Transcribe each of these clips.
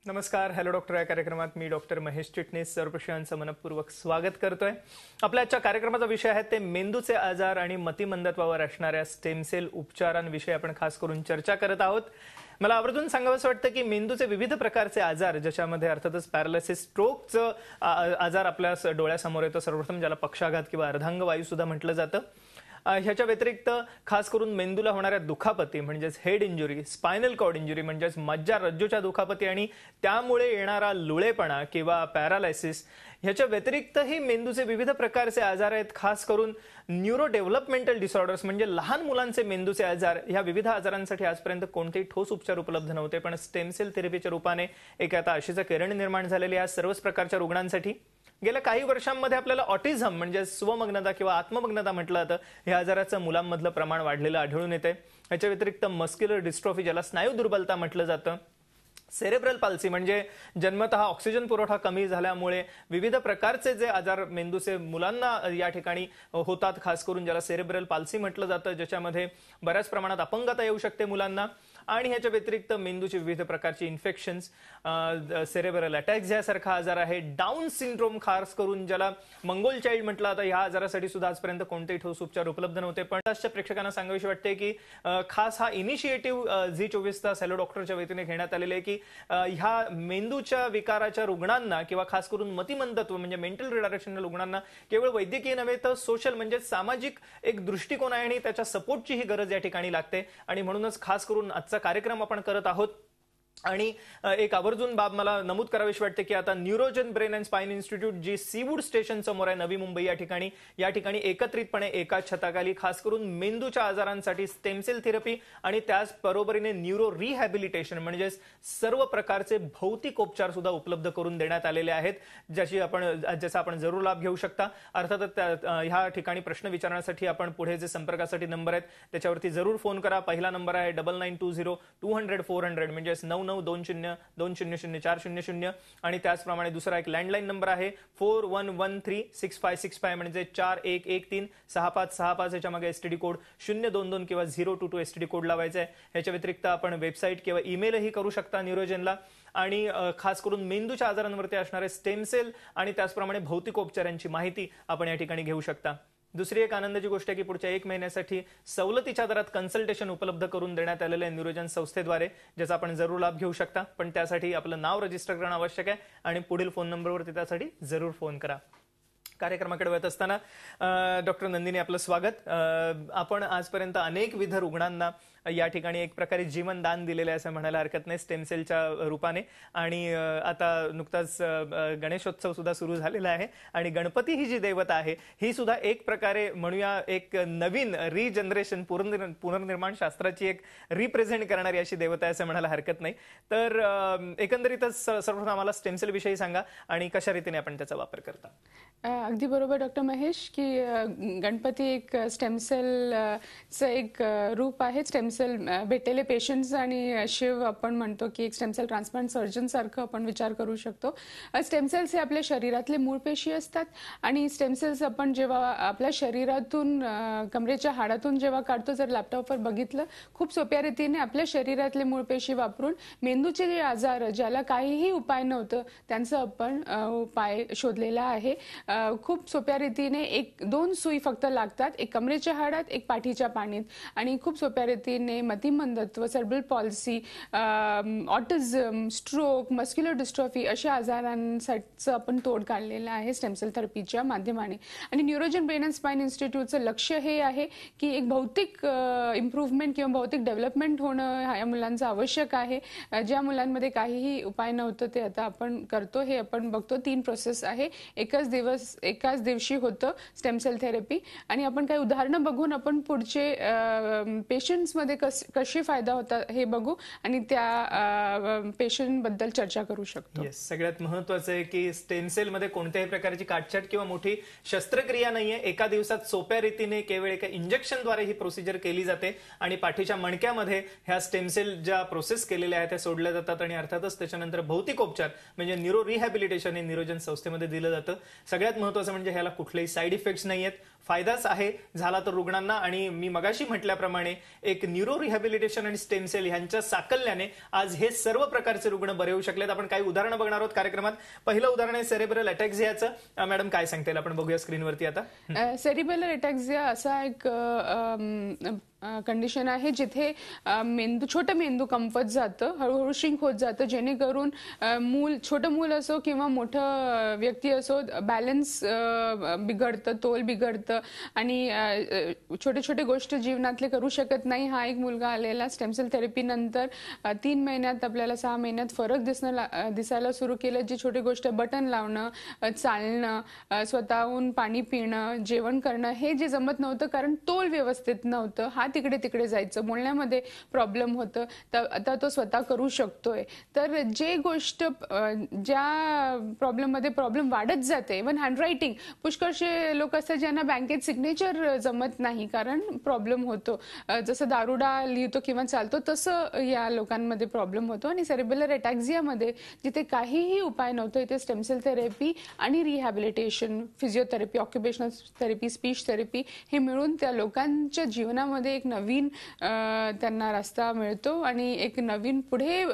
नमस्कार. Hello doctor या कार्यक्रमात मी डॉक्टर महेश चिटणीस सर्वप्रशांचं मनपूर्वक स्वागत करतोय. आपल्या आजच्या कार्यक्रमाचा विषय आहे ते मेंदूचे आजार आणि मतिमंदत्वावर असणाऱ्या स्टेम सेल उपचारांविषयी आपण खास करून चर्चा करत आहोत. मला आवर्जून सांगावंसं वाटतं की मेंदूचे विविध प्रकारचे आजार, ज्याच्यामध्ये अर्थातच पॅरालिसिस, स्ट्रोकचं आजार आपल्या डोळ्यासमोर येतो. सर्वप्रथम ज्याला पक्षाघात किंवा अर्धांगवायू सुद्धा म्हटलं जातं. ह्याच्या व्यतिरिक्त खास करून मेंदूला होणाऱ्या दुखापती म्हणजेच head injury, spinal cord injury म्हणजेच मज्जारज्जूच्या दुखापती आणि त्यामुळे येणारा लुळेपणा किंवा पॅरालायसिस, ह्याच्या व्यतिरिक्तही मेंदूचे विविध प्रकारचे आजार आहेत. खास करून न्यूरो डेव्हलपमेंटल डिसऑर्डर्स म्हणजे लहान मुलांचे मेंदूचे आजार. ह्या विविध आजारांसाठी आजपर्यंत कोणतेही ठोस उपचार उपलब्ध नव्हते, पण स्टेम सेल थेरपीच्या रूपाने एक आता आशेचं किरण निर्माण झालेली आहे सर्वच प्रकारच्या रुग्णांसाठी. गेल्या काही वर्षांमध्ये आपल्याला ऑटिझम म्हणजे स्वमग्नता किंवा आत्ममग्नता म्हटलं जातं, या आजाराचं मुलांमधलं प्रमाण वाढलेलं आढळून येते. याच्या व्यतिरिक्त मस्क्युलर डिस्ट्रॉफी, ज्याला स्नायू दुर्बलता म्हटलं जातं, सेरेब्रल पाल्सी म्हणजे जन्मतः ऑक्सिजन पुरवठा कमी झाल्यामुळे विविध प्रकारचे जे आजार मेंदूचे मुलांना या ठिकाणी होतात, खास करून ज्याला सेरेब्रल पाल्सी म्हटलं जातं, ज्याच्यामध्ये बऱ्याच प्रमाणात अपंगता येऊ शकते मुलांना. आणि ह्याच्या व्यतिरिक्त मेंदूचे विविध प्रकारचे इन्फेक्शन्स, सेरेब्रल अटॅक्स यासारखा आजार आहे. डाऊन सिंड्रोम खास करून ज्याला मंगोल चाइल्ड म्हटलं जातं, ह्या आजारासाठी सुद्धा आजपर्यंत कोणतेही ठोस उपचार उपलब्ध नव्हते. पण आजच्या प्रेक्षकांना सांगावीशी वाटते की खास हा इनिशिएटिव्ह झी 24 तास हॅलो डॉक्टरच्या वतीने घेण्यात आलेले आहे की ह्या मेंदूच्या विकाराच्या रुग्णांना किंवा खास करून मतिमंदत्व म्हणजे मेंटल रिटार्डेशन रुग्णांना केवळ वैद्यकीय नव्हे तर सोशल म्हणजे सामाजिक एक दृष्टिकोन आहे आणि त्याच्या सपोर्टचीही गरज या ठिकाणी लागते. आणि म्हणूनच खास करून आजचा कार्यक्रम आपण करत आहोत. आणि एक आवर्जून बाब मला नमूद करावीशी वाटते की आता Neurogen brain and spine institute जी सीवूड स्टेशन समोर आहे नवी मुंबई या ठिकाणी एकत्रितपणे एका छताखाली खास करून मेंदूच्या आजारांसाठी स्टेम सेल थेरपी आणि त्याच बरोबरीने न्यूरो रिहॅबिलिटेशन म्हणजे सर्व प्रकारचे भौतिक उपचार सुद्धा उपलब्ध करून देण्यात आलेले आहेत, ज्याचा आपण जरूर लाभ घेऊ शकता. अर्थातच ह्या ठिकाणी प्रश्न विचारण्यासाठी आपण पुढे जे संपर्कासाठी नंबर आहेत त्याच्यावरती जरूर फोन करा. पहिला नंबर आहे 9920200400 म्हणजे 9920200400 आणि त्याचप्रमाणे दुसरा एक लँडलाईन नंबर आहे 41136565 म्हणजे 41136565. याच्या मागे एसटीडी कोड 022 किंवा 022 एसटीडी कोड लावायचा आहे. याच्या व्यतिरिक्त आपण वेबसाईट किंवा ईमेलही करू शकता न्यूरोजनला. आणि खास करून मेंदूच्या आजारांवरती असणारे स्टेम सेल आणि त्याचप्रमाणे भौतिक उपचारांची माहिती आपण या ठिकाणी घेऊ शकता. दुसरी एक आनंदाची गोष्ट आहे की पुढच्या 1 महिन्यासाठी सवलतीच्या दरात कन्सल्टेशन उपलब्ध करून देण्यात आलेलं आहे न्यूरोजन संस्थेद्वारे, ज्याचा आपण जरूर लाभ घेऊ शकता. पण त्यासाठी आपलं नाव रजिस्टर करणं आवश्यक आहे आणि पुढील फोन नंबरवरती त्यासाठी जरूर फोन करा. कार्यक्रमाकडे वळत असताना डॉक्टर नंदिनी आपलं स्वागत. आपण आजपर्यंत अनेकविध रुग्णांना या ठिकाणी एक प्रकारे जीवनदान दिलेलं आहे असं म्हणायला हरकत नाही स्टेम सेलच्या रूपाने. आणि आता नुकताच गणेशोत्सव सुद्धा सुरू झालेला आहे आणि गणपती ही जी देवता आहे ही सुद्धा एक प्रकारे म्हणूया एक नवीन रिजनरेशन पुनर्निर्माण शास्त्राची एक रिप्रेझेंट करणारी अशी देवता आहे असं म्हणायला हरकत नाही. तर एकंदरीतच सर्वप्रथम आम्हाला स्टेम सेल विषयी सांगा आणि कशा रीतीने आपण त्याचा वापर करता. अगदी बरोबर डॉक्टर महेश की गणपती एक स्टेम सेलचं एक रूप आहे. स्टेम सेल भेटलेले पेशंट्स आणि शिव आपण म्हणतो की एक स्टेम सेल ट्रान्सप्लांट सर्जन सारखं आपण विचार करू शकतो. स्टेम सेल्स हे आपल्या शरीरातले मूळ पेशी असतात आणि स्टेम सेल्स आपण जेव्हा आपल्या शरीरातून कमरेच्या हाडातून जेव्हा काढतो, जर लॅपटॉपवर बघितलं, खूप सोप्या रीतीने आपल्या शरीरातले मूळ पेशी वापरून मेंदूचे जे आजार ज्याला काहीही उपाय नव्हतं त्यांचा आपण उपाय शोधलेला आहे. खूप सोप्या रीतीने 1-2 सुई फक्त लागतात, एक कमरेच्या हाडात एक पाठीच्या पाणीत. आणि खूप सोप्या रीतीने मतिमंदत्व, cerebral palsy, autism, stroke, muscular dystrophy अशा आजारांचं आपण तोड काढलेलं आहे स्टेम सेल थेरपीच्या माध्यमाने. आणि न्यूरोजन ब्रेन अँड स्पाइन इन्स्टिट्यूटचं लक्ष्य हे आहे की एक भौतिक इम्प्रूव्हमेंट किंवा भौतिक डेव्हलपमेंट होणं या मुलांचं आवश्यक आहे. ज्या मुलांमध्ये काहीही उपाय नव्हतं ते आता आपण करतो. हे आपण बघतो 3 प्रोसेस आहे. एकाच दिवशी होतं स्टेम सेल थेरपी आणि आपण काही उदाहरणं बघून आपण पुढचे पेशंट्समध्ये कशी फायदा होता हे बघू आणि त्या पेशंट बद्दल चर्चा करू शकतो. सगळ्यात महत्त्वाचं आहे की स्टेम सेल मध्ये कोणत्याही प्रकारची काटछाट किंवा मोठी शस्त्रक्रिया नाहीये. एका दिवसात सोप्या रीतीने केवळ एका इंजेक्शनद्वारे ही प्रोसिजर केली जाते आणि पाठीच्या मणक्यामध्ये ह्या स्टेम सेल ज्या प्रोसेस केलेल्या आहेत त्या सोडल्या जातात आणि अर्थातच त्याच्यानंतर भौतिक उपचार म्हणजे न्यूरो रिहॅबिलिटेशन हे न्यूरोजन संस्थेमध्ये दिलं जातं. सगळ्यात महत्त्वाचं म्हणजे ह्याला कुठलेही साईड इफेक्ट्स नाहीयेत. फायदाच आहे झाला तर रुग्णांना. आणि मी मगाशी म्हटल्याप्रमाणे एक न्यूरो रिहॅबिलिटेशन आणि स्टेम सेल यांच्या साकल्याने आज हे सर्व प्रकारचे रुग्ण बरे होऊ शकलेत. आपण काही उदाहरणं बघणार आहोत कार्यक्रमात. पहिलं उदाहरण आहे सेरेब्रल अटॅक्झियाचं. मॅडम काय सांगता येईल, आपण बघूया स्क्रीनवरती आता. सेरिब्रल अटॅक्झिया असा एक कंडिशन आहे जिथे छोटं मेंदू कंपत जातं, हळूहळू श्रिंक होत जातं, जेणेकरून छोटं मूल असो किंवा मोठं व्यक्ती असो, बॅलन्स बिघडतं, तोल बिघडतं आणि छोटे छोटे गोष्ट जीवनातले करू शकत नाही. हा एक मुलगा आलेला स्टेमसेल थेरपी नंतर 3 महिन्यात आपल्याला 6 महिन्यात फरक दिसायला सुरू केलं. जी छोटी गोष्ट, बटन लावणं, चालणं, स्वतःहून पाणी पिणं, जेवण करणं, हे जे जमत नव्हतं कारण तोल व्यवस्थित नव्हतं, हा तिकडे तिकडे जायचं, बोलण्यामध्ये प्रॉब्लेम होतं, तर आता तो स्वतः करू शकतोय. तर जे गोष्ट ज्या प्रॉब्लेममध्ये प्रॉब्लेम वाढत जाते, इव्हन हँडरायटिंग, पुष्कळशे लोक असतात ज्यांना बँकेत सिग्नेचर जमत नाही कारण प्रॉब्लेम होतो. जसं दारुडा लिहितो किंवा चालतो तसं या लोकांमध्ये प्रॉब्लेम होतो. आणि सेरेब्रल अटॅक्झियामध्ये जिथे काहीही उपाय नव्हतो, इथे स्टेमसेल थेरपी आणि rehabilitation, physiotherapy, occupational therapy, speech therapy हे मिळून त्या लोकांच्या जीवनामध्ये एक नवीन त्यांना रस्ता मिळतो आणि एक नवीन पुढे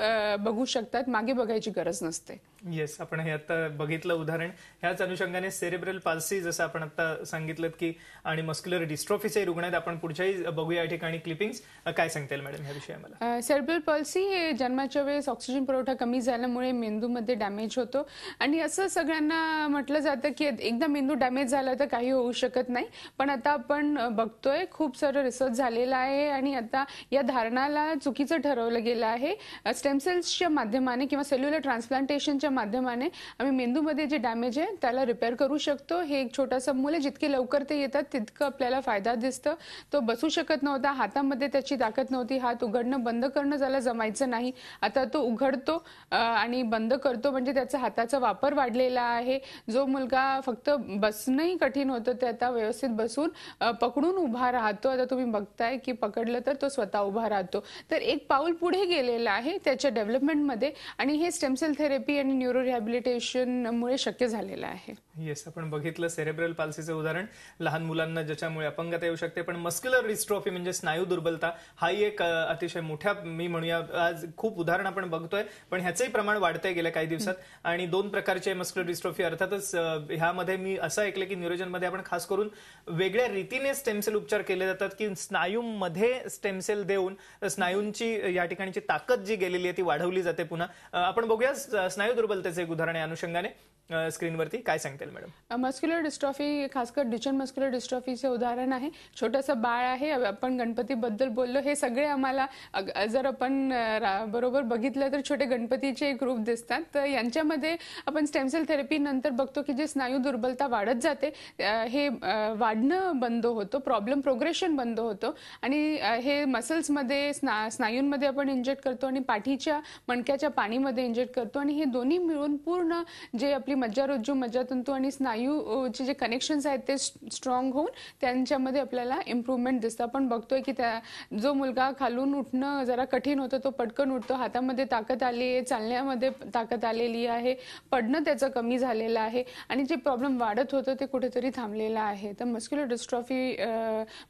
बघू शकतात, मागे बघायची गरज नसते. येस, आपण हे आता बघितलं उदाहरण. ह्याच अनुषंगाने सेरेब्रल पाल्सी, जसं आपण आता सांगितलं की, आणि मस्क्युलर डिस्ट्रॉफीचे रुग्ण आहेत. आपण पुढच्याही बघूया या ठिकाणी क्लिपिंग्स. काय सांगता येईल मॅडम ह्या विषयाला? सेरेब्रल पॉल्सी हे जन्माच्या वेळेस ऑक्सिजन पुरवठा कमी झाल्यामुळे मेंदूमध्ये डॅमेज होतो आणि असं सगळ्यांना म्हटलं जातं की एकदा मेंदू डॅमेज झाला तर काही होऊ शकत नाही. पण आता आपण बघतोय खूप सारं रिसर्च झालेला आहे आणि आता या धारणाला चुकीचं ठरवलं गेलं आहे. स्टेमसेल्सच्या माध्यमाने किंवा सेल्युलर ट्रान्सप्लांटेशनच्या माध्यमाने आम्ही मेंदूमध्ये जे डॅमेज आहे त्याला रिपेअर करू शकतो. हे एक छोटासा मूल आहे, जितके लवकर ते येतात तितकं आपल्याला फायदा दिसतं. तो बसू शकत नव्हता, हातामध्ये त्याची ताकद नव्हती, हात उघडणं बंद करणं त्याला जमायचं नाही. आता तो उघडतो आणि बंद करतो, म्हणजे त्याचा हाताचा वापर वाढलेला आहे. जो मुलगा फक्त बसणंही कठीण होतं ते आता व्यवस्थित बसून पकडून उभा राहतो. आता तुम्ही बघताय की पकडलं तर तो स्वतः उभा राहतो. तर एक पाऊल पुढे गेलेला आहे त्याच्या डेव्हलपमेंटमध्ये आणि हे स्टेमसेल थेरपी आणि न्यूरो रिहॅबिलिटेशनमुळे शक्य झालेलं आहे. येस, आपण बघितलं सेरेब्रल पाल्सीचं उदाहरण. लहान मुलांना ज्याच्यामुळे अपंगता येऊ शकते. पण मस्क्युलर डिस्ट्रॉफी म्हणजे स्नायू दुर्बलता, हाही एक अतिशय मोठ्या, मी म्हणूया आज खूप उदाहरण आपण बघतोय, पण ह्याचंही प्रमाण वाढतंय गेल्या काही दिवसात. आणि 2 प्रकारचे मस्क्युलर डिस्ट्रॉफी अर्थातच. ह्यामध्ये मी असं ऐकलं की न्यूरोजनमध्ये आपण खास करून वेगळ्या रीतीने स्टेमसेल उपचार केले जातात की स्नायूमध्ये स्टेमसेल देऊन स्नायूंची या ठिकाणची ताकद जी गेलेली आहे ती वाढवली जाते पुन्हा. आपण बघूया स्नायू दुर्बलतेचे एक उदाहरण या अनुषंगाने स्क्रीनवरती. काय सांगता येईल मॅडम? मस्क्युलर डिस्ट्रॉफी, खासकर ड्युचेन मस्क्युलर डिस्ट्रॉफीचे उदाहरण आहे. छोटंसं बाळ आहे, आपण गणपतीबद्दल बोललो, हे सगळे आम्हाला जर आपण बरोबर बघितलं तर छोटे गणपतीचे एक रूप दिसतात. तर यांच्यामध्ये आपण स्टेमसेल थेरपी नंतर बघतो की जे स्नायू दुर्बलता वाढत जाते हे वाढणं बंद होतं, प्रोग्रेशन बंद होतं आणि हे मसल्समध्ये, स्नायूंमध्ये आपण इंजेक्ट करतो आणि पाठीच्या मणक्याच्या पाणीमध्ये इंजेक्ट करतो आणि हे दोन्ही मिळून पूर्ण जे आपली मज्जारोज्जू, मज्जातंतू आणि स्नायूचे जे कनेक्शन्स आहेत ते स्ट्रॉंग होऊन त्यांच्यामध्ये आपल्याला इम्प्रूव्हमेंट दिसतं. आपण बघतोय की जो मुलगा खालून उठणं जरा कठीण होतं तो पटकन उठतो, हातामध्ये ताकद आली आहे, चालण्यामध्ये ताकद आलेली आहे, पडणं त्याचं कमी झालेलं आहे आणि जे प्रॉब्लेम वाढत होतं ते कुठेतरी थांबलेलं आहे. तर मस्क्युलर डिस्ट्रॉफी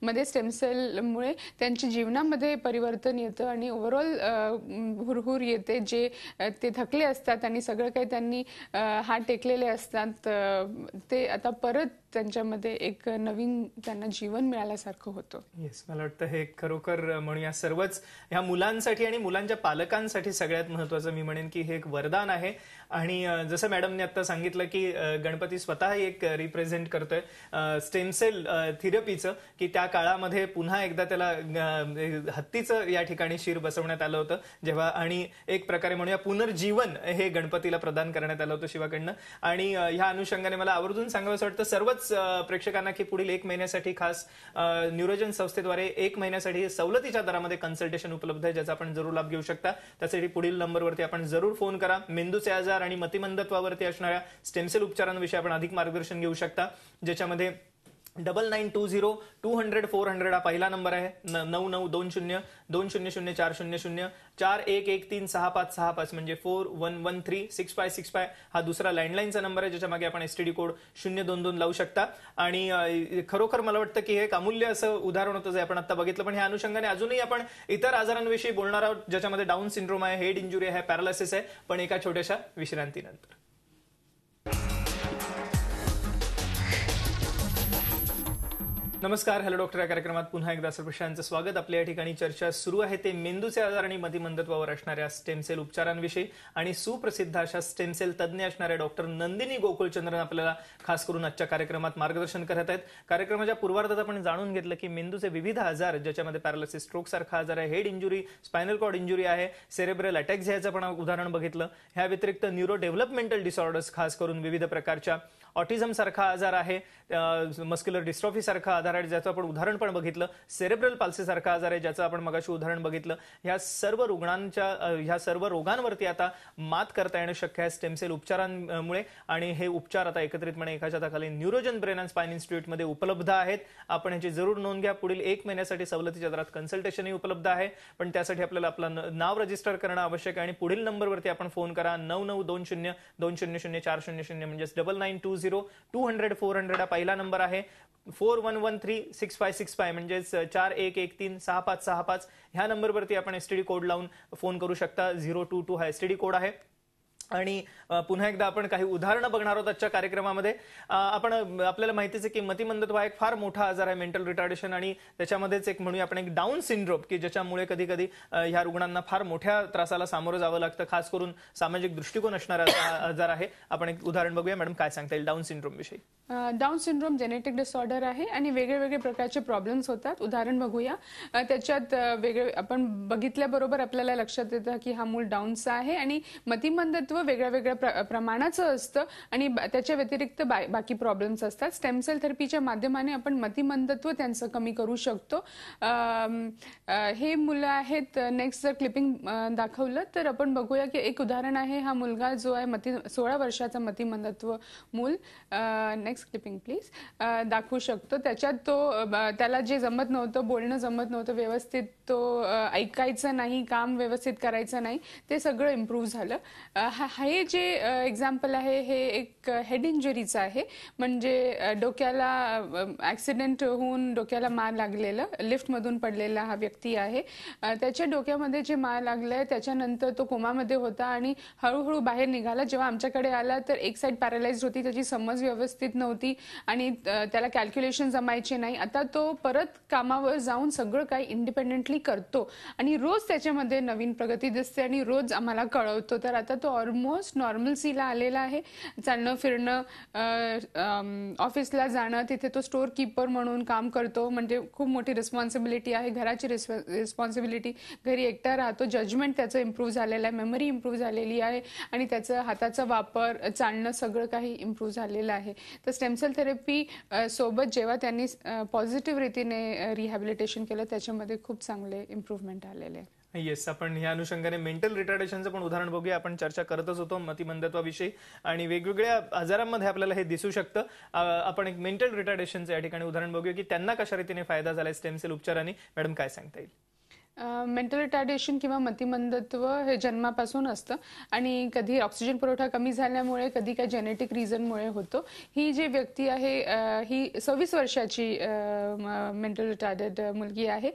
मध्ये स्टेमसेलमुळे त्यांच्या जीवनामध्ये परिवर्तन येतं आणि ओव्हरऑल हुरहुर येते. जे ते थकले असतात आणि सगळं काही त्यांनी हात टेकलेले असतात ते आता परत त्यांच्यामध्ये एक नवीन त्यांना जीवन मिळाल्यासारखं होतं. येस, मला वाटतं हे खरोखर म्हणूया सर्वच ह्या मुलांसाठी आणि मुलांच्या पालकांसाठी सगळ्यात महत्वाचं मी म्हणेन की हे एक वरदान आहे. आणि जसं मॅडमने आता सांगितलं की गणपती स्वतः एक रिप्रेझेंट करतोय स्टेमसेल थेरपीचं, की त्या काळामध्ये पुन्हा एकदा त्याला हत्तीचं या ठिकाणी शिर बसवण्यात आलं होतं जेव्हा, आणि एक प्रकारे म्हणूया पुनर्जीवन हे गणपतीला प्रदान करण्यात आलं होतं शिवाकडनं. आणि ह्या अनुषंगाने मला आवर्जून सांगावंसं वाटतं सर्वच प्रेक्षकांना की पुढील 1 महिन्यासाठी खास न्यूरोजन संस्थेद्वारे 1 महिन्यासाठी सवलतीच्या दरामध्ये कन्सल्टेशन उपलब्ध आहे, ज्याचा आपण जरूर लाभ घेऊ शकता. त्यासाठी पुढील नंबरवरती आपण जरूर फोन करा. मेंदूचे आजार आणि मतिमंदत्वावरती असणाऱ्या स्टेमसेल उपचारांविषयी आपण अधिक मार्गदर्शन घेऊ शकता, ज्याच्यामध्ये 9920-200-400 हा पहिला नंबर आहे. 9920-200-400 41136565 म्हणजे 41136565 हा दुसरा लँडलाईनचा नंबर आहे, ज्याच्या मागे आपण एसटीडी कोड 022 लावू शकता. आणि खरोखर मला वाटतं की हे एक अमूल्य असं उदाहरण होतं जे आपण आता बघितलं. पण ह्या अनुषंगाने अजूनही आपण इतर आजारांविषयी बोलणार आहोत, ज्याच्यामध्ये डाऊन सिंड्रोम आहे, हेड इंजुरी आहे, पॅरालिसिस आहे, पण एका छोट्याशा विश्रांतीनंतर. नमस्कार, हॅलो डॉक्टर या कार्यक्रमात पुन्हा एकदा सर्वशांचं स्वागत. आपल्या या ठिकाणी चर्चा सुरू आहे ते मेंदूचे आजार आणि मतिमंदत्वावर असणाऱ्या स्टेमसेल उपचारांविषयी. आणि सुप्रसिद्ध अशा स्टेमसेल तज्ज्ञ असणाऱ्या डॉक्टर नंदिनी गोकुळचंद्रन आपल्याला खास करून आजच्या कार्यक्रमात मार्गदर्शन करत आहेत. कार्यक्रमाच्या पूर्वार्धात आपण जाणून घेतलं की मेंदूचे विविध आजार, ज्याच्यामध्ये पॅरालिसिस, स्ट्रोक सारखा आजार आहे, head injury, spinal cord injury आहे, सेरेब्रल अटॅक याचं पण उदाहरण बघितलं. ह्या व्यतिरिक्त न्यूरो डेव्हलपमेंटल डिसऑर्डर्स, खास करून विविध प्रकारच्या ऑटिझम सारखा आजार आहे, मस्क्युलर डिस्ट्रॉफी सारखा आजार आहे ज्याचं आपण उदाहरण पण बघितलं, सेरेब्रल पाल्सी सारखा आजार आहे ज्याचं आपण मगाशी उदाहरण बघितलं. ह्या सर्व रोगांवरती आता मात करता येणं शक्य आहे स्टेमसेल उपचारांमुळे. आणि हे उपचार आता एकत्रितपणे एकाच हाताखाली न्यूरोजन ब्रेन अँड स्पाइन इन्स्टिट्यूटमध्ये उपलब्ध आहेत. आपण ह्याची जरूर नोंद घ्या. पुढील 1 महिन्यासाठी सवलतीच्या दरात कन्सल्टेशनही उपलब्ध आहे. पण त्यासाठी आपल्याला आपलं नाव रजिस्टर करणं आवश्यक आहे. आणि पुढील नंबरवरती आपण फोन करा, 9920-200-400 म्हणजे 9920-200-400 हा पहिला नंबर आहे. 41136565 म्हणजेच 41136565 ह्या नंबरवरती आपण एसटीडी कोड लावून फोन करू शकता. 022 हा एसटीडी कोड आहे. आणि पुन्हा एकदा आपण काही उदाहरणं बघणार आहोत आजच्या कार्यक्रमामध्ये. आपल्याला माहितीच आहे की मतिमंदत्व हा एक फार मोठा आजार आहे, मेंटल रिटार्डेशन. आणि त्याच्यामध्येच एक म्हणूया आपण एक डाऊन सिंड्रोम, की ज्याच्यामुळे कधी कधी ह्या रुग्णांना फार मोठ्या त्रासाला सामोरं जावं लागतं. खास करून सामाजिक दृष्टिकोन असणारा आजार आहे. आपण एक उदाहरण बघूया. मॅडम, काय सांगता येईल डाऊन सिंड्रोम विषयी? डाऊन सिंड्रोम जेनेटिक डिसऑर्डर आहे आणि वेगळे प्रकारचे प्रॉब्लेम्स होतात. उदाहरण बघूया. त्याच्यात वेगळे आपण बघितल्याबरोबर आपल्याला लक्षात येतं की हा मूळ डाऊनचा आहे. आणि मतिमंदत्व वेगळ्या प्रमाणाचं असतं आणि त्याच्या व्यतिरिक्त बाकी प्रॉब्लेम्स असतात. स्टेमसेल थेरपीच्या माध्यमाने आपण मतिमंदत्व त्यांचं कमी करू शकतो. हे मुलं आहेत. नेक्स्ट जर क्लिपिंग दाखवलं तर आपण बघूया की एक उदाहरण आहे. हा मुलगा जो आहे 16 वर्षाचा मतिमंदत्व मूल. नेक्स्ट क्लिपिंग प्लीज दाखवू शकतो. त्याच्यात त्याला जे जमत नव्हतं, बोलणं जमत नव्हतं व्यवस्थित, तो ऐकायचं नाही, काम व्यवस्थित करायचं नाही, ते सगळं इम्प्रूव्ह झालं. हे जे एक्झाम्पल आहे हे एक हेड इंजुरीचं आहे. म्हणजे डोक्याला ऍक्सिडेंट होऊन डोक्याला मार लागलेलं, लिफ्टमधून पडलेला हा व्यक्ती आहे. त्याच्या डोक्यामध्ये जे मार लागलंय त्याच्यानंतर तो कोमामध्ये होता आणि हळूहळू बाहेर निघाला. जेव्हा आमच्याकडे आला तर एक साईड पॅरालाइज होती, त्याची समज व्यवस्थित नव्हती आणि त्याला कॅल्क्युलेशन जमायचे नाही. आता तो परत कामावर जाऊन सगळं काही इंडिपेंडेंटली करतो आणि रोज त्याच्यामध्ये नवीन प्रगती दिसते आणि रोज आम्हाला कळवतो. तर आता तो ऑलमोस्ट नॉर्मल्सीला आलेला आहे. चालणं फिरणं, ऑफिसला जाणं, तिथे तो स्टोअर कीपर म्हणून काम करतो. म्हणजे खूप मोठी रिस्पॉन्सिबिलिटी आहे, घराची रिस्पॉन्सिबिलिटी. घरी एकटा राहतो. जजमेंट त्याचं इम्प्रूव्ह झालेलं आहे, मेमरी इम्प्रूव्ह झालेली आहे आणि त्याचं हाताचा वापर, चालणं सगळं काही इम्प्रूव्ह झालेलं आहे. तर स्टेमसेल थेरपी सोबत जेव्हा त्यांनी पॉझिटिव्ह रीतीने रिहॅबिलिटेशन केलं त्याच्यामध्ये खूप चांगले इम्प्रूव्हमेंट आलेले आहे. येस, आपण ह्या अनुषंगाने मेंटल रिटार्डेशनचं पण उदाहरण बघूया. आपण चर्चा करतच होतो मतिमंदत्वाविषयी आणि वेगवेगळ्या आजारांमध्ये आपल्याला हे दिसू शकतं. आपण एक मेंटल रिटार्डेशनचं या ठिकाणी उदाहरण बघूया की त्यांना कशा रीतीने फायदा झालाय स्टेमसेल उपचारांनी. मॅडम, काय सांगता येईल? मेंटल रिटार्डेशन किंवा मतिमंदत्व हे जन्मापासून असतं आणि कधी ऑक्सिजन पुरवठा कमी झाल्यामुळे, कधी काही जेनेटिक रिझनमुळे होतो. ही जी व्यक्ती आहे ही 26 वर्षाची मेंटल रिटार्डेड मुलगी आहे,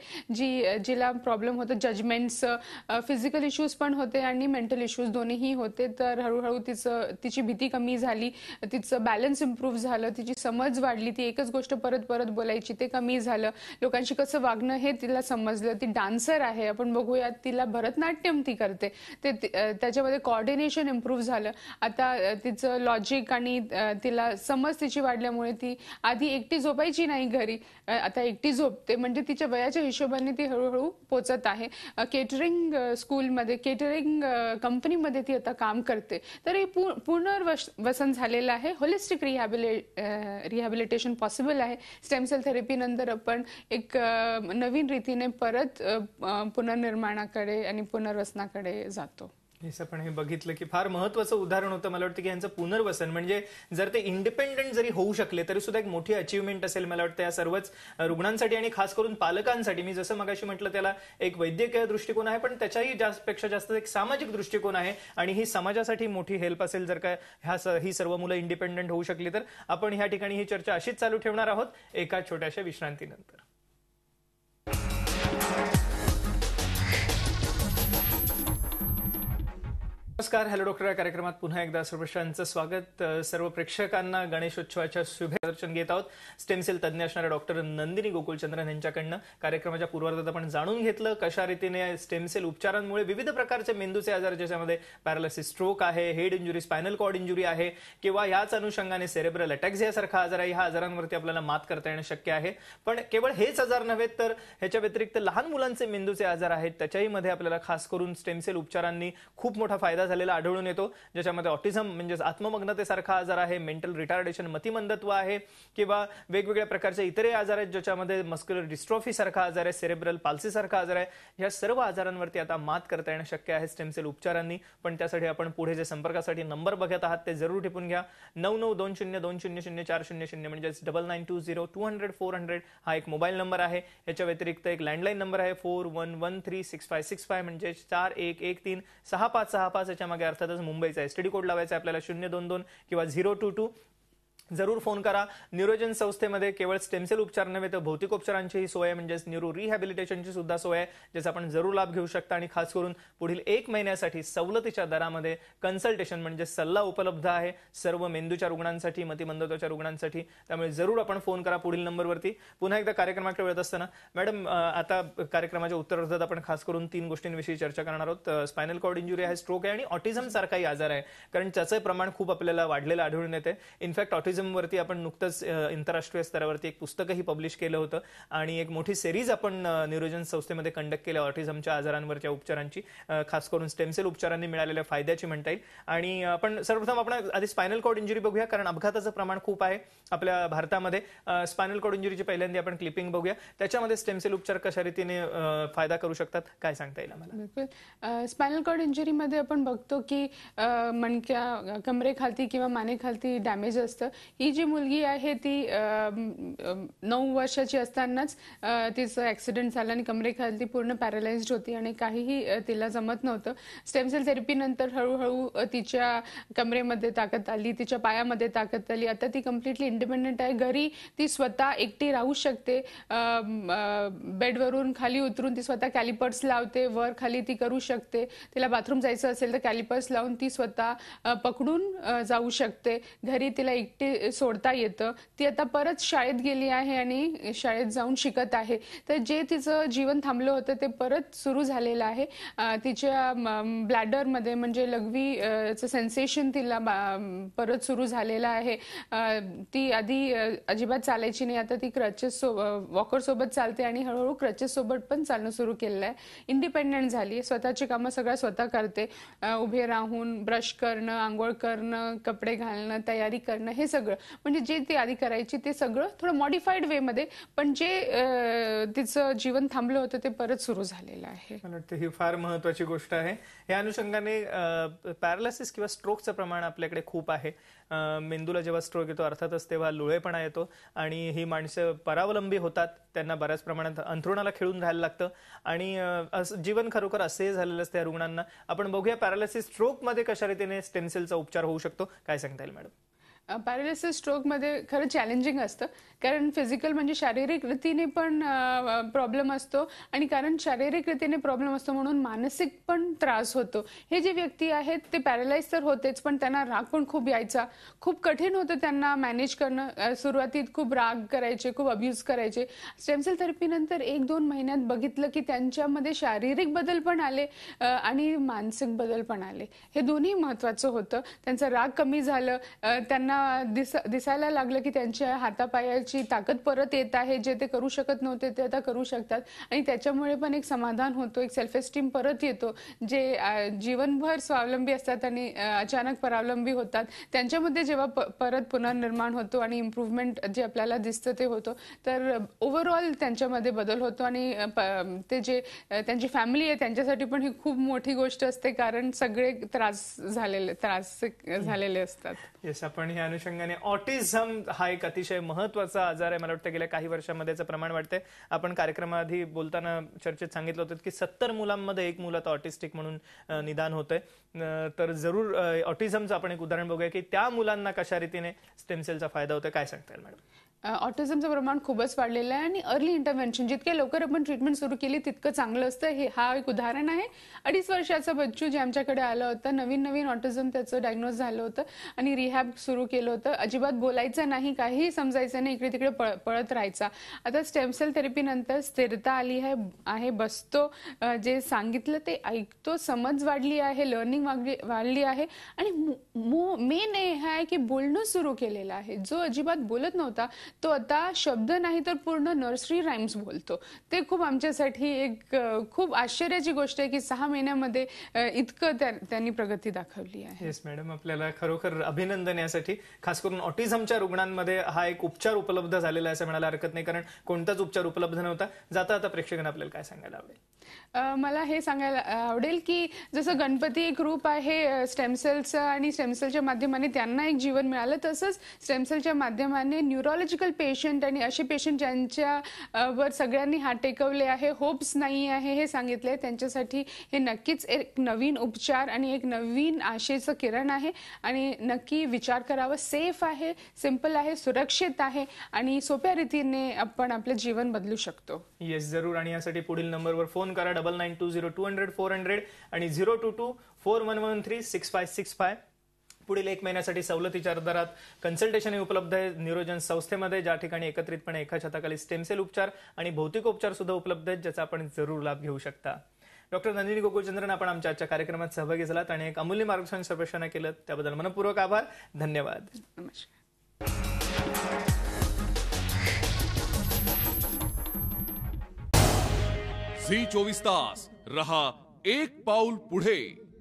जिला प्रॉब्लेम होतो जजमेंट्स, फिजिकल इश्यूज पण होते आणि मेंटल इश्यूज दोन्हीही होते. तर हळूहळू तिची भीती कमी झाली, तिचं बॅलन्स इम्प्रूव्ह झालं, तिची समज वाढली, ती एकच गोष्ट परत परत बोलायची ते कमी झालं, लोकांशी कसं वागणं हे तिला समजलं. ती डान्सर आहे, आपण बघूयात तिला भरतनाट्यम ती करते, ते त्याच्यामध्ये कोऑर्डिनेशन इम्प्रूव्ह झालं. आता तिचं लॉजिक आणि तिला समज तिची वाढल्यामुळे ती आधी एकटी झोपायची नाही घरी, आता एकटी झोपते. म्हणजे तिच्या वयाच्या हिशोबाने ती हळूहळू पोचत आहे. केटरिंग स्कूलमध्ये, केटरिंग कंपनीमध्ये ती आता काम करते. तर हे पुनर्वसन झालेलं आहे. होलिस्टिक रिहॅबिलिटेशन पॉसिबल आहे. स्टेमसेल थेरपी नंतर आपण एक नवीन रीतीने परत पुनर्निर्माणाकडे आणि पुनर्वसनाकडे जातो. आपण हे बघितलं की फार महत्त्वाचं उदाहरण होतं. मला वाटतं की यांचं पुनर्वसन म्हणजे जर ते इंडिपेंडंट जरी होऊ शकले तरी सुद्धा एक मोठी अचीवमेंट असेल मला वाटतं या सर्वच रुग्णांसाठी आणि खास करून पालकांसाठी. मी जसं मगाशी म्हटलं त्याला एक वैद्यकीय दृष्टिकोन आहे, पण त्याच्याही पेक्षा जास्त एक सामाजिक दृष्टिकोन आहे आणि ही समाजासाठी मोठी हेल्प असेल जर का ही सर्व मुलं इंडिपेंडंट होऊ शकली तर. आपण ह्या ठिकाणी ही चर्चा अशीच चालू ठेवणार आहोत एका छोट्याशा विश्रांतीनंतर. नमस्कार, हॅलो डॉक्टर या कार्यक्रमात पुन्हा एकदा सर्वांचं स्वागत. सर्व प्रेक्षकांना गणेशोत्सवाच्या शुभेच्छा घेत आहोत. स्टेम सेल तज्ज्ञ असणाऱ्या डॉक्टर नंदिनी गोकुलचंद्रन यांच्याकडनं कार्यक्रमाच्या पूर्वार्धात आपण जाणून घेतलं कशा रीतीने स्टेम सेल उपचारांमुळे विविध प्रकारचे मेंदूचे आजार ज्याच्यामध्ये पॅरालिसिस, स्ट्रोक आहे, head injury, spinal cord injury आहे किंवा याच अनुषंगाने सेरेब्रल अटॅक्झिया सारखा आजार आहे, ह्या आजारांवरती आपल्याला मात करता येणं शक्य आहे. पण केवळ हेच आजार नव्हे तर ह्याच्या व्यतिरिक्त लहान मुलांचे मेंदूचे आजार आहेत त्याच्याही मध्ये आपल्याला खास करून स्टेम सेल उपचारांनी खूप मोठा फायदा झालेला आढळून येतो. ज्याच्यामध्ये ऑटिझम म्हणजे आत्ममग्नतेसारखा आजार आहे, मेंटल रिटार्डेशन मतिमंदत्व आहे किंवा वेगवेगळ्या प्रकारचे इतरही आजार आहेत ज्याच्यामध्ये मस्क्युलर डिस्ट्रॉफी सारखा आजार आहे, सेरेब्रल पाल्सी सारखा आजार आहे. या सर्व आजारांवरती आता मात करता येणं शक्य आहे स्टेम सेल उपचारांनी. पण त्यासाठी आपण पुढे जे संपर्कासाठी नंबर बघत आहात ते जरूर टिपून घ्या. 9920200400 म्हणजे 9920200400 हा एक मोबाईल नंबर आहे. याच्या व्यतिरिक्त एक लँडलाईन नंबर आहे 41136565 म्हणजे 41136565. याच्या मागे अर्थातच मुंबईचा एसटीडी कोड लावायचा आपल्याला 022 किंवा 022. जरूर फोन करा. न्यूरोजन संस्थेमध्ये केवळ स्टेमसेल उपचार नव्हे तर भौतिक उपचारांचीही सोय आहे म्हणजे न्यूरो रिहॅबिलिटेशनची सुद्धा सोय आहे ज्याचा आपण जरूर लाभ घेऊ शकता. आणि खास करून पुढील 1 महिन्यासाठी सवलतीच्या दरामध्ये कन्सल्टेशन म्हणजे सल्ला उपलब्ध आहे सर्व मेंदूच्या रुग्णांसाठी, मतिमंदत्वाच्या रुग्णांसाठी. त्यामुळे जरूर आपण फोन करा पुढील नंबरवरती. पुन्हा एकदा कार्यक्रमाकडे वळत असताना मॅडम आता कार्यक्रमाच्या उत्तरार्धात आपण खास करून 3 गोष्टींविषयी चर्चा करणार आहोत. स्पायनल कॉर्ड इंजुरी आहे, स्ट्रोक आहे आणि ऑटिझम सारखाही आजार आहे कारण त्याचं प्रमाण खूप आपल्याला वाढलेलं आढळून येते. इनफॅक्ट ऑटिझम वरती आपण नुकतंच आंतरराष्ट्रीय स्तरावरती एक पुस्तकही पब्लिश केलं होतं आणि एक मोठी सिरीज आपण न्यूरोजन संस्थेमध्ये कंडक्ट केल्या ऑटिझमच्या आजारांवरच्या उपचारांची, खास करून स्टेमसेल उपचारांनी मिळालेल्या फायद्याची म्हणता येईल. आणि आपण सर्वप्रथम आपण आधी स्पायनल कॉर्ड इंजुरी बघूया कारण अपघाताचं प्रमाण खूप आहे आपल्या भारतामध्ये. स्पायनल कॉर्ड इंजुरीची पहिल्यांदा आपण क्लिपिंग बघूया. त्याच्यामध्ये स्टेमसेल उपचार कशा रीतीने फायदा करू शकतात काय सांगता येईल आम्हाला? बिलकुल. स्पायनल कॉर्ड इंजुरीमध्ये आपण बघतो की मणक्या, कमरेखालती किंवा मानेखालती डॅमेज असतं. ही जी मुलगी आहे ती 9 वर्षाची असतानाच तिचं ऍक्सिडेंट झाला आणि कमरेखाली पूर्ण पॅरालाइज्ड होती आणि काहीही तिला जमत नव्हतं. स्टेमसेल थेरपी नंतर हळूहळू तिच्या कमरेमध्ये ताकद आली, तिच्या पायामध्ये ताकद आली. आता ती कम्प्लिटली इंडिपेंडंट आहे. घरी ती स्वतः एकटी राहू शकते. बेडवरून खाली उतरून ती स्वतः कॅलिपर्स लावते, वर खाली ती करू शकते. तिला बाथरूम जायचं असेल तर कॅलिपर्स लावून ती स्वतः पकडून जाऊ शकते. घरी तिला एकटी सोडता येतं. ती आता परत शाळेत गेली आहे आणि शाळेत जाऊन शिकत आहे. तर जे तिचं जीवन थांबलं होतं ते परत सुरू झालेलं आहे. तिच्या ब्लॅडरमध्ये म्हणजे लघवीचं सेन्सेशन तिला परत सुरू झालेलं आहे. ती आधी अजिबात चालायची नाही, आता ती क्रचेस वॉकर सोबत चालते आणि हळूहळू क्रचेस सोबत पण चालणं सुरू केलेलं आहे. इंडिपेंडंट झाली, स्वतःची कामं सगळं स्वतः करते. उभे राहून ब्रश करणं, आंघोळ करणं, कपडे घालणं, तयारी करणं, हे सगळं म्हणजे जे ती आधी करायची ते सगळं थोडं मॉडिफाईड वे मध्ये, पण जे तिचं जीवन थांबलं होतं ते परत सुरू झालेलं आहे. मला वाटतं ही फार महत्वाची गोष्ट आहे. या अनुषंगाने पॅरालिसिस किंवा स्ट्रोकचं प्रमाण आपल्याकडे खूप आहे. मेंदूला जेव्हा स्ट्रोक येतो अर्थातच तेव्हा लुळेपणा येतो आणि ही माणसं परावलंबी होतात. त्यांना बऱ्याच प्रमाणात अंथरुणाला खिळून राहायला लागतं आणि जीवन खरोखर असे झालेलं असतं या रुग्णांना. आपण बघूया पॅरालिसिस स्ट्रोक मध्ये कशा रीतीने स्टेमसेलचा उपचार होऊ शकतो काय सांगता येईल मॅडम? पॅरालिसिस स्ट्रोकमध्ये खरं चॅलेंजिंग असतं कारण फिजिकल म्हणजे शारीरिक रीतीने पण प्रॉब्लेम असतो आणि कारण शारीरिक रीतीने प्रॉब्लेम असतो म्हणून मानसिक पण त्रास होतो. हे जे व्यक्ती आहेत ते पॅरालाइज तर होतेच पण त्यांना राग पण खूप यायचा, खूप कठीण होतं त्यांना मॅनेज करणं. सुरुवातीत खूप राग करायचे, खूप अब्यूज करायचे. स्टेमसेल थेरपीनंतर 1-2 महिन्यात बघितलं की त्यांच्यामध्ये शारीरिक बदल पण आले आणि मानसिक बदल पण आले. हे दोन्ही महत्त्वाचं होतं. त्यांचं राग कमी झालं, त्यांना त्यांना दिसायला लागलं की त्यांच्या हातापायाची ताकद परत येत आहे, जे ते करू शकत नव्हते ते आता करू शकतात आणि त्याच्यामुळे पण एक समाधान होतो, एक सेल्फ एस्टीम परत येतो. जे जीवनभर स्वावलंबी असतात आणि अचानक परावलंबी होतात, त्यांच्यामध्ये जेव्हा परत पुनर्निर्माण होतो आणि इम्प्रूव्हमेंट जे आपल्याला दिसतं ते होतं, तर ओव्हरऑल त्यांच्यामध्ये बदल होतो आणि ते जे त्यांची फॅमिली आहे त्यांच्यासाठी पण ही खूप मोठी गोष्ट असते, कारण सगळे त्रास झालेले असतात. येस, आपण ह्या अनुषंगाने ऑटिझम हा एक अतिशय महत्वाचा आजार आहे. मला वाटतं गेल्या काही वर्षांमध्ये याचं प्रमाण वाढतंय. आपण कार्यक्रमाआधी बोलताना चर्चेत सांगितलं होतं की 70 मुलांमध्ये एक मुलं आता ऑटिस्टिक म्हणून निदान होतंय. तर जरूर ऑटिझमचं आपण एक उदाहरण बघूया की त्या मुलांना कशा रीतीने स्टेम सेलचा फायदा होतोय, काय सांगता येईल मॅडम? ऑटिझमचं प्रमाण खूपच वाढलेलं आहे आणि अर्ली इंटरव्हेन्शन जितके लवकर आपण ट्रीटमेंट सुरू केली तितकं चांगलं असतं. हा एक उदाहरण आहे. 2.5 वर्षाचा बच्चू जे आमच्याकडे आलं होतं, नवीन ऑटिझम त्याचं डायग्नोज झालं होतं आणि रिहॅब सुरू केलं होतं. अजिबात बोलायचं नाही, काहीही समजायचं नाही, इकडे तिकडे पळत राहायचा. आता स्टेम सेल थेरपीनंतर स्थिरता आली आहे, बसतो, जे सांगितलं ते ऐकतो, समज वाढली आहे, लर्निंग वाढली आहे आणि मेन हे आहे की बोलणं सुरू केलेलं आहे. जो अजिबात बोलत नव्हता तो आता शब्द नाही तर पूर्ण नर्सरी राईम्स बोलतो. ते खूप आमच्यासाठी एक खूप आश्चर्याची गोष्ट आहे की 6 महिन्यामध्ये इतकं त्यांनी प्रगती दाखवली आहे. येस मॅडम, आपल्याला खरोखर अभिनंदन यासाठी. खास करून ऑटिझमच्या रुग्णांमध्ये हा एक उपचार उपलब्ध झालेला आहे असं म्हणायला हरकत नाही, कारण कोणताच उपचार उपलब्ध नव्हता. आता प्रेक्षकांना आपल्याला काय सांगायला आवडेल? मला हे सांगायला आवडेल की जसं गणपती एक रूप आहे स्टेम सेलचं आणि स्टेम सेलच्या माध्यमाने त्यांना एक जीवन मिळालं, तसंच स्टेम सेलच्या माध्यमाने न्यूरोलॉजिकल पेशंट आणि असे पेशंट ज्यांच्या वर सगळ्यांनी हात टेकवले आहे, होप्स नाही आहे हे सांगितले, त्यांच्यासाठी हे नक्कीच एक नवीन उपचार आणि एक नवीन आशेचं किरण आहे आणि नक्की विचार करावा. सेफ आहे, सिंपल आहे, सुरक्षित आहे आणि सोप्या रीतीने आपण आपलं जीवन बदलू शकतो. येस, जरूर. आणि यासाठी पुढील नंबरवर फोन करा 9920200400 आणि 022411136565. पुढील 1 महिन्यासाठी सवलतीच्या दरात कन्सल्टेशन उपलब्ध आहे न्यूरोजन संस्थेमध्ये, ज्या ठिकाणी एकत्रितपणे एका छताखाली स्टेम सेल उपचार आणि भौतिकोपचार सुद्धा उपलब्ध आहेत, ज्याचा आपण जरूर लाभ घेऊ शकता. डॉक्टर नंदिनी गोकुळचंद्रन, आपण आमच्या आजच्या कार्यक्रमात सहभागी झालात आणि एक अमूल्य मार्गदर्शन सर्वेक्षण केलं, त्याबद्दल मनपूर्वक आभार. धन्यवाद. नमस्कार. झी 24 तास रहा एक पाऊल पुढे.